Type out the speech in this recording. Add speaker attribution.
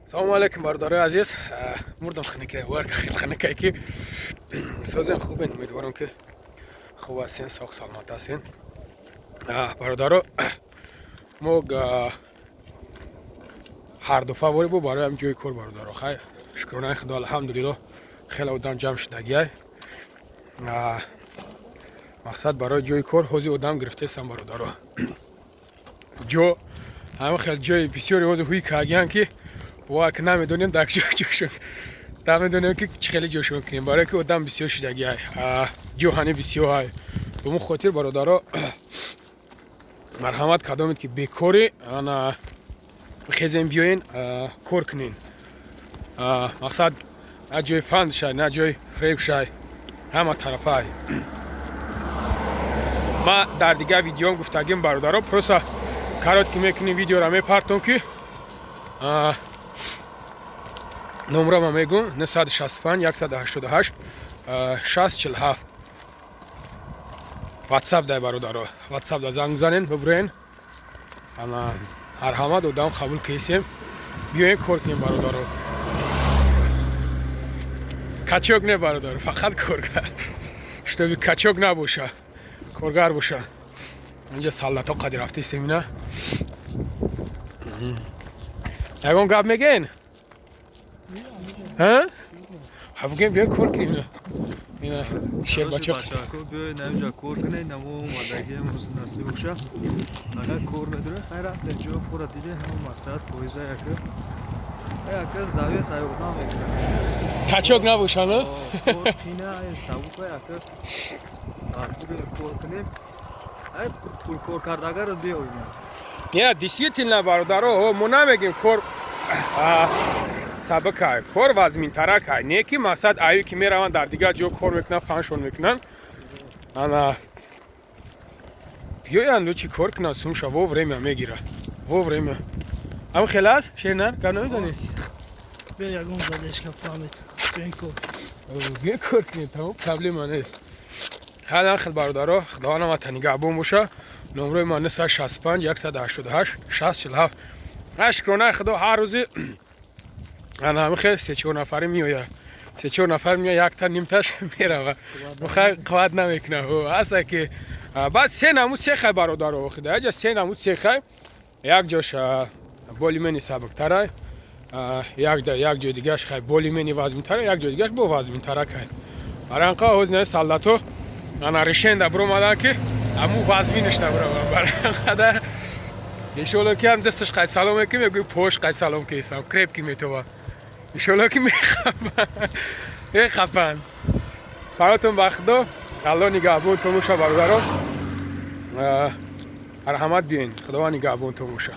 Speaker 1: سلام علیکم برادرای عزیز. مردم خنک ورک خیلی خنکه که سازن خوبین. امیدوارم که خوب هستین، ساق سلامت هستین. برادرها ما هر دفعه واری بو برای هم جای کار برادرها خیر شکرانه خدا الحمدلله خیلی آدم جمع شدگی. مقصد برای جای کار حوزی آدم گرفته سم برادرها. جو همه خیلی جای بسیاری حوزی هوی کاگیان که واک نمیدونیم داک جوشون نمیدونیم که خیلی جوشون کنیم برای که آدم بسیار شدگی جوهانی بسیار های به اون خاطر برادرها مرحمت کدامید که بیکاری انا خیزیم بیاین کار کنین. مقصد نه جای فند شای نه جای فریب شای همه طرف های. ما در دیگه ویدیو هم گفتگیم برادرها پروسا کارات که میکنیم ویدیو را میپرتم که نمره ما میگم 965 188 647 واتساپ دای برادرها. واتساپ دا زنگ زنین ببرین هر همه دادم قبول کیسیم بیاین کار کنیم برادرها. کچوک نه برادر فقط کارگر شتابی کچوک نباشه کارگر باشه. اینجا سالتا قدی رفتی سیمینه یکم گپ میگین ها؟ بگیم بیا کار کنیم. اینا شیر بچه
Speaker 2: بیاید اینجا کار کنید نمو مدرکی نصیب باشه. اگر کار میدونه خیر است اینجا پورا دیده همون مساعد کویزه یک از داوی سایودام میکنه
Speaker 1: کچوک نباشه نه؟
Speaker 2: کار خینه سبوک یک کار کنیم ای پول کار کردگر رو بیاید
Speaker 1: نه دیسیتین برادرها ما نمیگیم کار سبک های کار وزمین ترک های نیکی مقصد ایو که میروند در دیگه جو کار میکنن فنشون میکنن انا بیاین لو چی کار کنن سومشا و وریم میگیره و وریم اما خلاص شینر کار نمیزنی
Speaker 3: بیا یکم زدش که فهمید
Speaker 1: بیا کار کنی تمام پرابلم نیست. حالا خیلی برادرها خدا نمت نگهبان باشه. نمره ما 965 188 647 اشکرانه خدا هر روزی انا همه خیلی 3-4 نفری میآید 3-4 نفر میآید یک تا نیم تاش میره و خیلی قوت نمیکنه اصلا که بعد 3 نمود 3 خیلی برادرها خدا اجا 3 نمود 3 خیلی یک جاش بولیمنی سبکتره یک جای دیگهش خیلی بولیمنی وزمینتره یک جای دیگهش با وزمینتره که برای انقا حوزنه سالتو انا رشنده برو مدن که امو وزمینش نبرو برای انقدر ایشالا که هم دستش قید سلام میکنم یکوی پوش قید سلام کیسم کریب که میتوه ایشالا که میخفن فراتون بخدا الله نگهبون تو موشه برادرها مرحمت بیاین خدا نگهبون تو موشه.